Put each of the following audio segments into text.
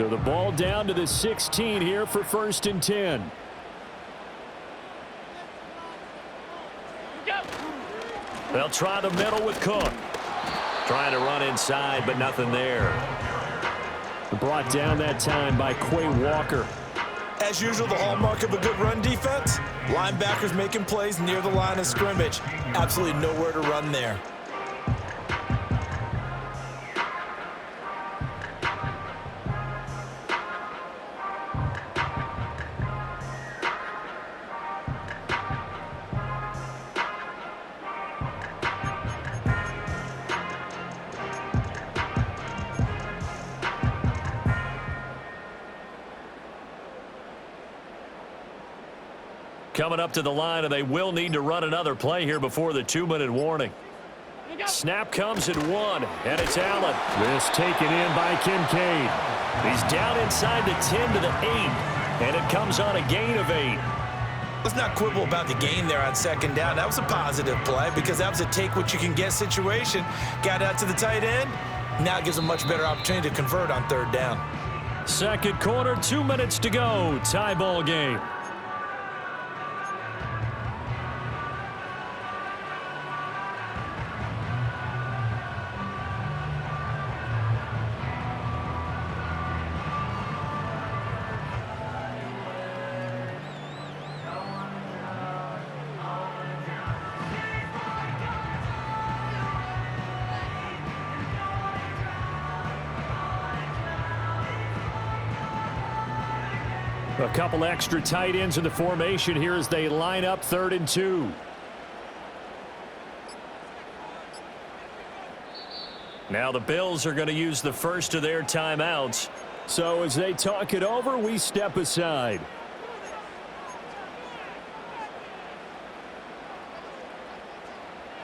So the ball down to the 16 here for 1st and 10. They'll try the middle with Cook. Trying to run inside, but nothing there. Brought down that time by Quay Walker. As usual, the hallmark of a good run defense, linebackers making plays near the line of scrimmage. Absolutely nowhere to run there. Coming up to the line, and they will need to run another play here before the 2-minute warning. Snap comes at 1, and it's Allen. This taken in by Kincaid. He's down inside the 10 to the 8, and it comes on a gain of 8. Let's not quibble about the gain there on 2nd down. That was a positive play because that was a take-what-you-can-get situation. Got out to the tight end. Now it gives a much better opportunity to convert on 3rd down. 2nd quarter, 2 minutes to go. Tie ball game. A couple extra tight ends in the formation here as they line up 3rd and 2. Now the Bills are going to use the first of their timeouts. So as they talk it over, we step aside.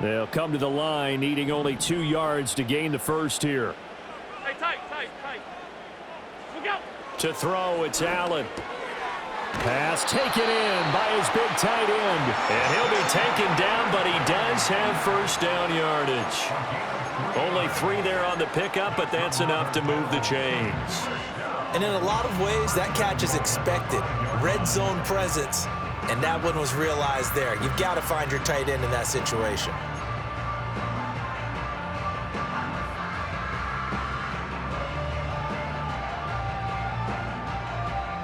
They'll come to the line needing only 2 yards to gain the first here. Hey, tight. Look out. To throw, it's Allen. Pass taken in by his big tight end. And he'll be taken down, but he does have 1st down yardage. Only 3 there on the pickup, but that's enough to move the chains. And in a lot of ways, that catch is expected. Red zone presence, and that one was realized there. You've got to find your tight end in that situation.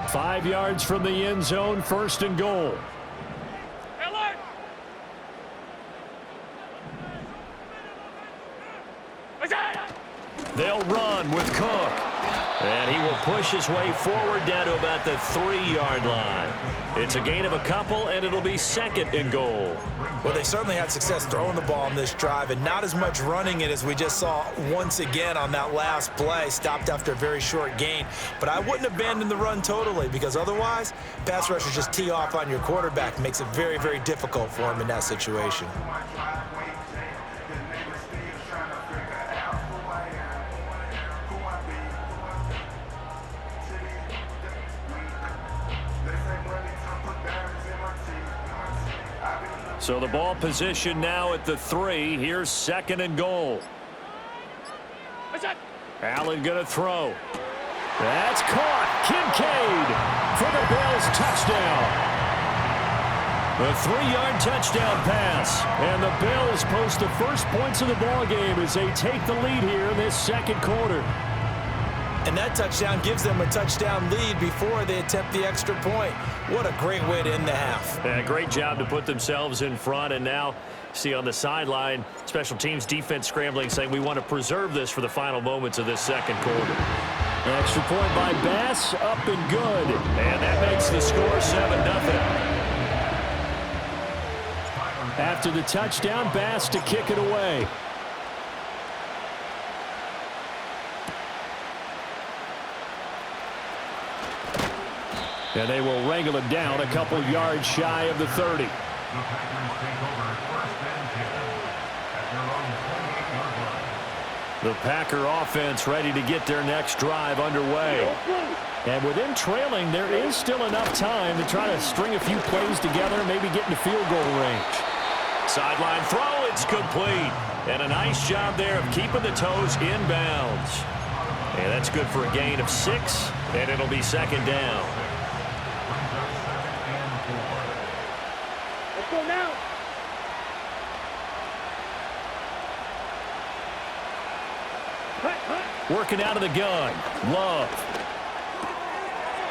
5 yards from the end zone, 1st and goal. They'll run with Cook. And he will push his way forward down to about the 3-yard line. It's a gain of a couple, and it'll be 2nd and goal. Well, they certainly had success throwing the ball on this drive, and not as much running it as we just saw once again on that last play. Stopped after a very short gain. But I wouldn't abandon the run totally, because otherwise, pass rushers just tee off on your quarterback. Makes it very, very difficult for him in that situation. So the ball position now at the 3. Here's 2nd and goal. Allen going to throw. That's caught. Kincaid for the Bills touchdown. A 3-yard touchdown pass. And the Bills post the first points of the ball game as they take the lead here in this 2nd quarter. And that touchdown gives them a touchdown lead before they attempt the extra point. What a great way to end the half. Yeah, great job to put themselves in front. And now, see on the sideline, special teams defense scrambling, saying we want to preserve this for the final moments of this 2nd quarter. Extra point by Bass, up and good. And that makes the score 7-0. After the touchdown, Bass to kick it away. And they will wrangle it down a couple yards shy of the 30. The Packer offense ready to get their next drive underway. And with them trailing, there is still enough time to try to string a few plays together, maybe get into field goal range. Sideline throw, it's complete. And a nice job there of keeping the toes inbounds. And that's good for a gain of 6. And it'll be second down. Let's go now. Working out of the gun. Love.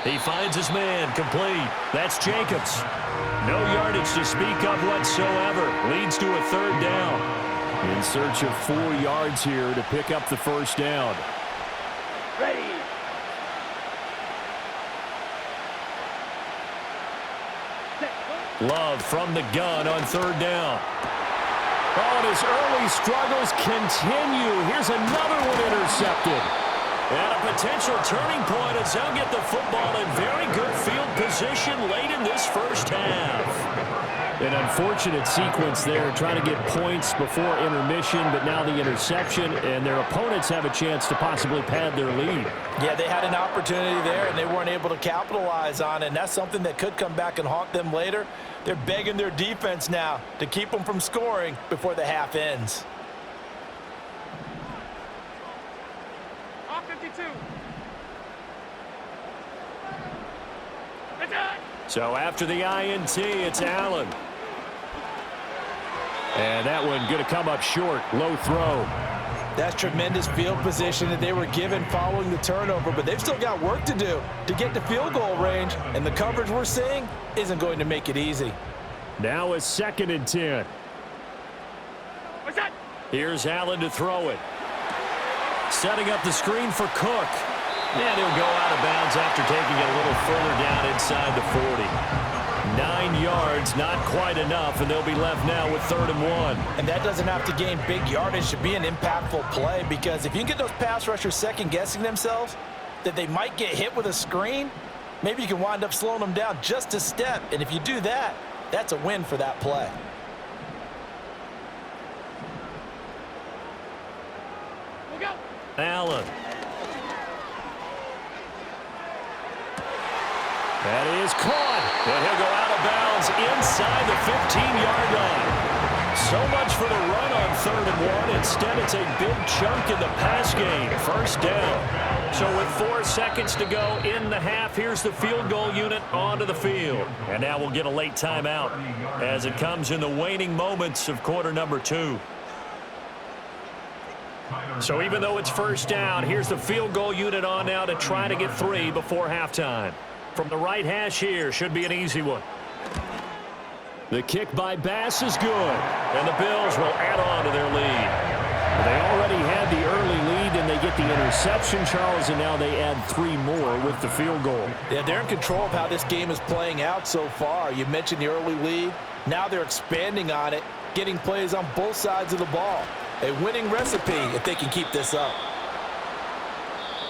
He finds his man. Complete. That's Jacobs. No yardage to speak of whatsoever. Leads to a third down. In search of 4 yards here to pick up the first down. Ready. Love from the gun on third down. Oh, and his early struggles continue. Here's another one intercepted. And a potential turning point as they'll get the football in very good field position late in this first half. An unfortunate sequence there, trying to get points before intermission, but now the interception, and their opponents have a chance to possibly pad their lead. Yeah, they had an opportunity there, and they weren't able to capitalize on it, and that's something that could come back and haunt them later. They're begging their defense now to keep them from scoring before the half ends. Off 52. So after the INT, it's Allen. And that one going to come up short. Low throw. That's tremendous field position that they were given following the turnover, but they've still got work to do to get to field goal range, and the coverage we're seeing isn't going to make it easy. Now a 2nd and 10. What's that? Here's Allen to throw it. Setting up the screen for Cook. And he'll go out of bounds after taking it a little further down inside the 40. 9 yards, not quite enough, and they'll be left now with 3rd and 1. And that doesn't have to gain big yardage to be an impactful play, because if you can get those pass rushers second-guessing themselves, that they might get hit with a screen, maybe you can wind up slowing them down just a step. And if you do that, that's a win for that play. Look out. Allen. That is caught. And he'll go out of bounds inside the 15-yard line. So much for the run on 3rd and 1. Instead, it's a big chunk in the pass game. First down. So with 4 seconds to go in the half, here's the field goal unit onto the field. And now we'll get a late timeout as it comes in the waning moments of quarter number 2. So even though it's first down, here's the field goal unit on now to try to get 3 before halftime. From the right hash here, should be an easy one. The kick by Bass is good, and the Bills will add on to their lead. They already had the early lead, and they get the interception, Charles, and now they add 3 more with the field goal. Yeah, they're in control of how this game is playing out so far. You mentioned the early lead. Now they're expanding on it, getting plays on both sides of the ball. A winning recipe if they can keep this up.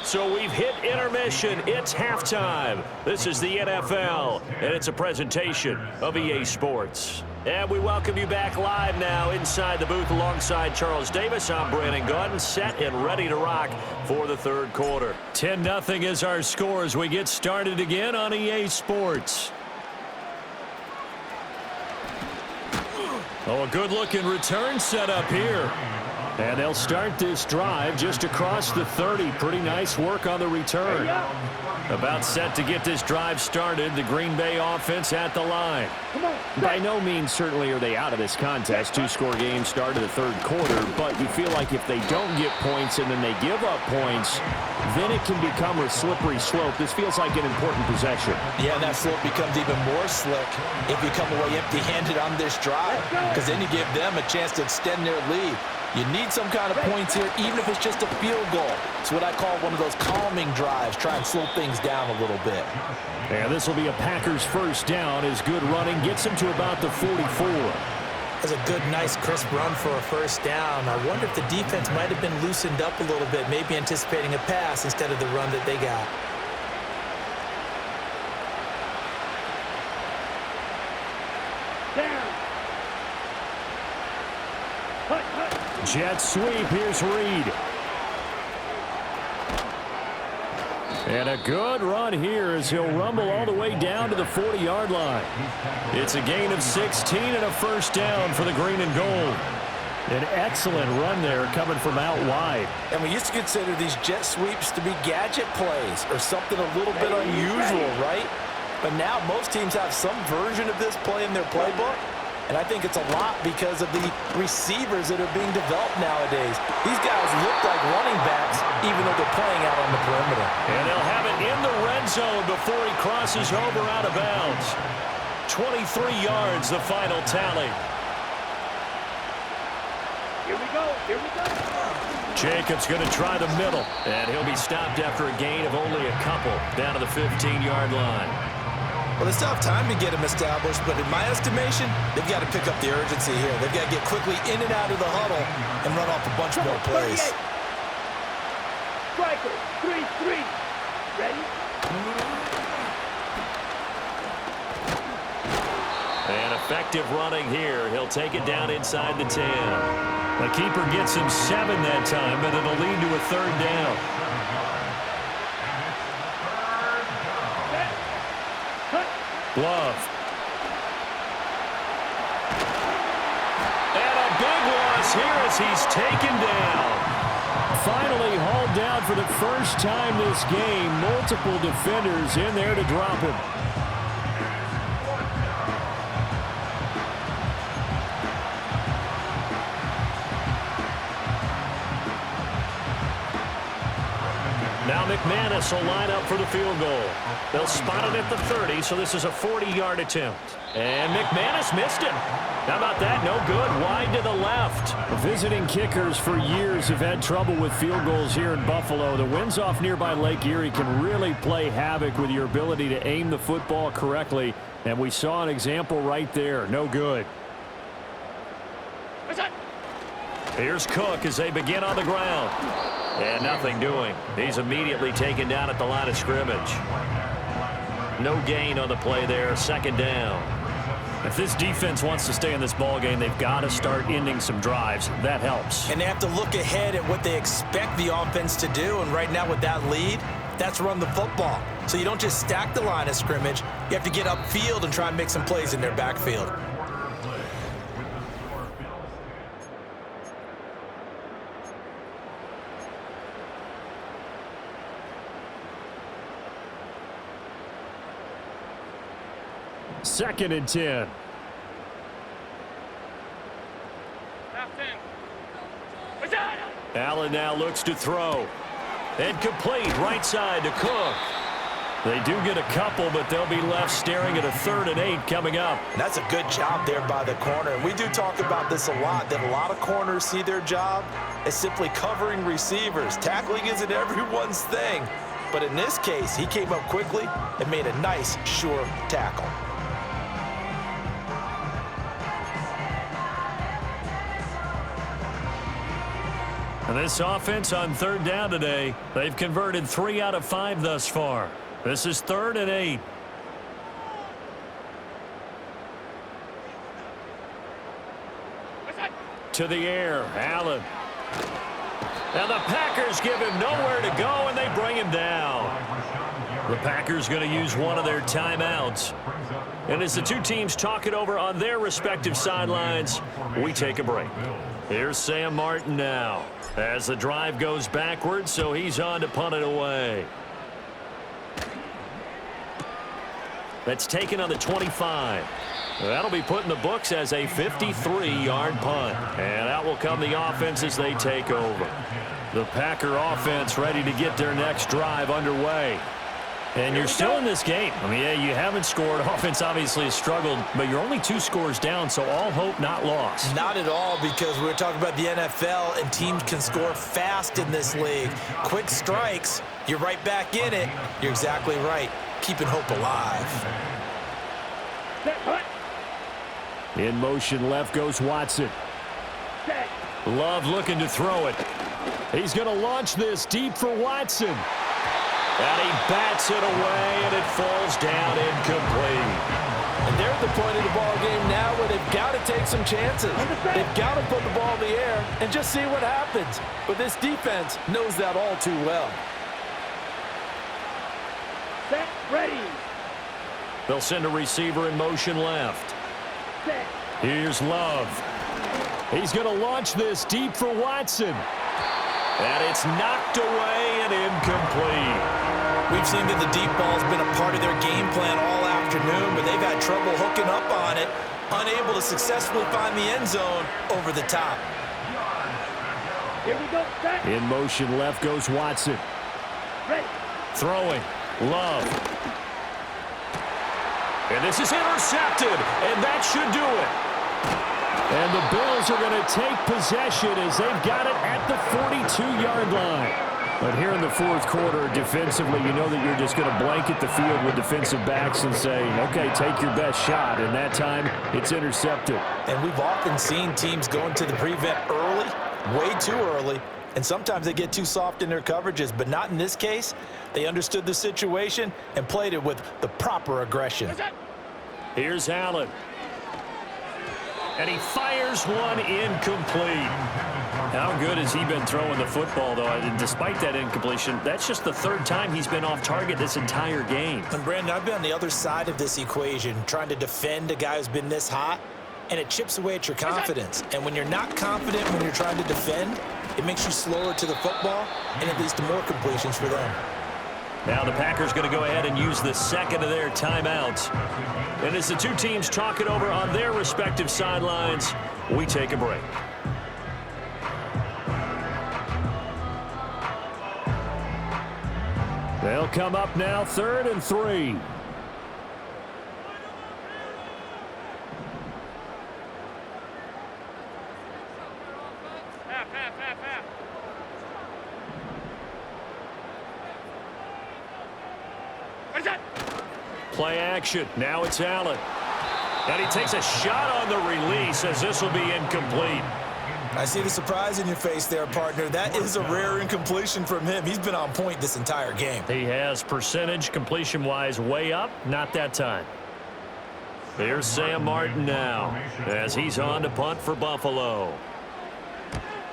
So we've hit intermission. It's halftime. This is the NFL, and it's a presentation of EA Sports. And we welcome you back live now inside the booth alongside Charles Davis. I'm Brandon Gordon, set and ready to rock for the 3rd quarter. 10-0 is our score as we get started again on EA Sports. Oh, a good-looking return set up here. And they'll start this drive just across the 30. Pretty nice work on the return. About set to get this drive started. The Green Bay offense at the line. By no means certainly are they out of this contest. 2-score game start of the 3rd quarter. But you feel like if they don't get points and then they give up points, then it can become a slippery slope. This feels like an important possession. Yeah, and that slope becomes even more slick if you come away empty-handed on this drive, because then you give them a chance to extend their lead. You need some kind of points here, even if it's just a field goal. It's what I call one of those calming drives. Try and slow things down a little bit. And this will be a Packers first down as good running gets them to about the 44. That's a good, nice, crisp run for a first down. I wonder if the defense might have been loosened up a little bit, maybe anticipating a pass instead of the run that they got. Jet sweep, here's Reed. And a good run here as he'll rumble all the way down to the 40-yard line. It's a gain of 16 and a first down for the green and gold. An excellent run there coming from out wide. And we used to consider these jet sweeps to be gadget plays or something a little bit unusual, right? But now most teams have some version of this play in their playbook. And I think it's a lot because of the receivers that are being developed nowadays. These guys look like running backs even though they're playing out on the perimeter. And they'll have it in the red zone before he crosses over out of bounds. 23 yards, the final tally. Here we go. Here we go. Jacobs going to try the middle, and he'll be stopped after a gain of only a couple down to the 15-yard line. Well, they still have time to get him established, but in my estimation, they've got to pick up the urgency here. They've got to get quickly in and out of the huddle and run off a bunch more plays. Striker, 3-3. Ready? And effective running here. He'll take it down inside the 10. The keeper gets him 7 that time, but it'll lead to a third down. Love. And a big loss here as he's taken down. Finally hauled down for the first time this game. Multiple defenders in there to drop him. Now McManus will line up for the field goal. They'll spot it at the 30, so this is a 40-yard attempt. And McManus missed him. How about that? No good. Wide to the left. Visiting kickers for years have had trouble with field goals here in Buffalo. The winds off nearby Lake Erie can really play havoc with your ability to aim the football correctly. And we saw an example right there. No good. Here's Cook as they begin on the ground. And nothing doing. He's immediately taken down at the line of scrimmage. No gain on the play there. Second down. If this defense wants to stay in this ballgame, they've got to start ending some drives. That helps. And they have to look ahead at what they expect the offense to do. And right now with that lead, that's run the football. So you don't just stack the line of scrimmage. You have to get upfield and try and make some plays in their backfield. Second and 10. Allen now looks to throw. And complete right side to Cook. They do get a couple, but they'll be left staring at a 3rd and 8 coming up. That's a good job there by the corner. And we do talk about this a lot, that a lot of corners see their job as simply covering receivers. Tackling isn't everyone's thing. But in this case, he came up quickly and made a nice, sure tackle. And this offense on 3rd down today, they've converted 3 out of 5 thus far. This is 3rd and 8. To the air, Allen. And the Packers give him nowhere to go, and they bring him down. The Packers going to use one of their timeouts. And as the two teams talk it over on their respective sidelines, we take a break. Here's Sam Martin now as the drive goes backwards, so he's on to punt it away. That's taken on the 25. That'll be put in the books as a 53-yard punt. And out will come the offense as they take over. The Packer offense ready to get their next drive underway. And you're still in this game. I mean, yeah, you haven't scored. Offense obviously has struggled, but you're only 2 scores down, so all hope not lost. Not at all, because we're talking about the NFL, and teams can score fast in this league. Quick strikes, you're right back in it. You're exactly right. Keeping hope alive. In motion left goes Watson. Love looking to throw it. He's going to launch this deep for Watson. And he bats it away, and it falls down incomplete. And they're at the point of the ball game now where they've got to take some chances. They've got to put the ball in the air and just see what happens. But this defense knows that all too well. Set, ready. They'll send a receiver in motion left. Set. Here's Love. He's going to launch this deep for Watson. And it's knocked away and incomplete. We've seen that the deep ball's been a part of their game plan all afternoon, but they've had trouble hooking up on it, unable to successfully find the end zone over the top. Here we go. Set. In motion, left goes Watson. Ready. Throwing. Love. And this is intercepted, and that should do it. And the Bills are going to take possession as they've got it at the 42-yard line. But here in the fourth quarter, defensively, you know that you're just going to blanket the field with defensive backs and say, okay, take your best shot. And that time, it's intercepted. And we've often seen teams go into the prevent early, way too early, and sometimes they get too soft in their coverages, but not in this case. They understood the situation and played it with the proper aggression. Here's Allen. And he fires one incomplete. How good has he been throwing the football, though? And despite that incompletion, that's just the third time he's been off target this entire game. And, Brandon, I've been on the other side of this equation, trying to defend a guy who's been this hot, and it chips away at your confidence. And when you're not confident when you're trying to defend, it makes you slower to the football, and it leads to more completions for them. Now the Packers going to go ahead and use the second of their timeouts. And as the two teams talk it over on their respective sidelines, we take a break. They'll come up now, 3rd and 3. Play action. Now it's Allen. And he takes a shot on the release as this will be incomplete. I see the surprise in your face there, partner. That is a rare incompletion from him. He's been on point this entire game. He has percentage completion-wise way up. Not that time. Here's Sam Martin now as he's on to punt for Buffalo.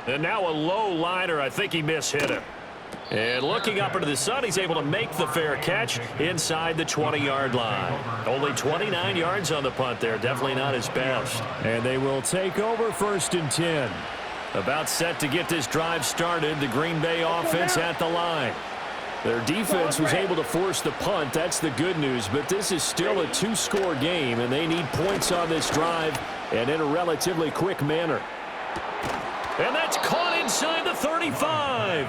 And now a low liner. I think he mishit him. And looking up into the sun, he's able to make the fair catch inside the 20-yard line. Only 29 yards on the punt there. Definitely not his best. And they will take over 1st and 10. About set to get this drive started. The Green Bay offense at the line. Their defense was able to force the punt. That's the good news. But this is still a 2-score game, and they need points on this drive and in a relatively quick manner. And that's caught inside the 35.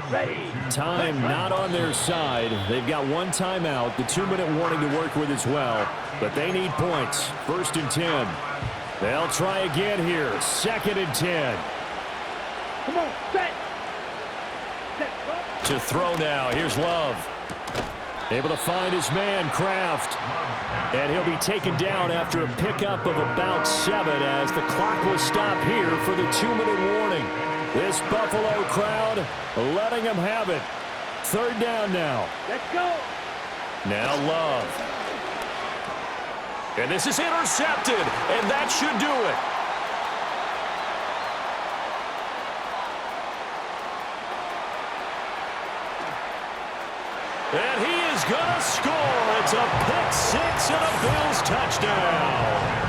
Ready. Time not on their side. They've got one timeout, the 2-minute warning to work with as well. But they need points. 1st and 10. They'll try again here. 2nd and 10. Come on, set. To throw now. Here's Love. Able to find his man, Kraft. And he'll be taken down after a pickup of about 7 as the clock will stop here for the 2-minute warning. This Buffalo crowd letting them have it. 3rd down now. Let's go. Now Love. And this is intercepted, and that should do it. And he is going to score. It's a pick 6 and a Bills touchdown.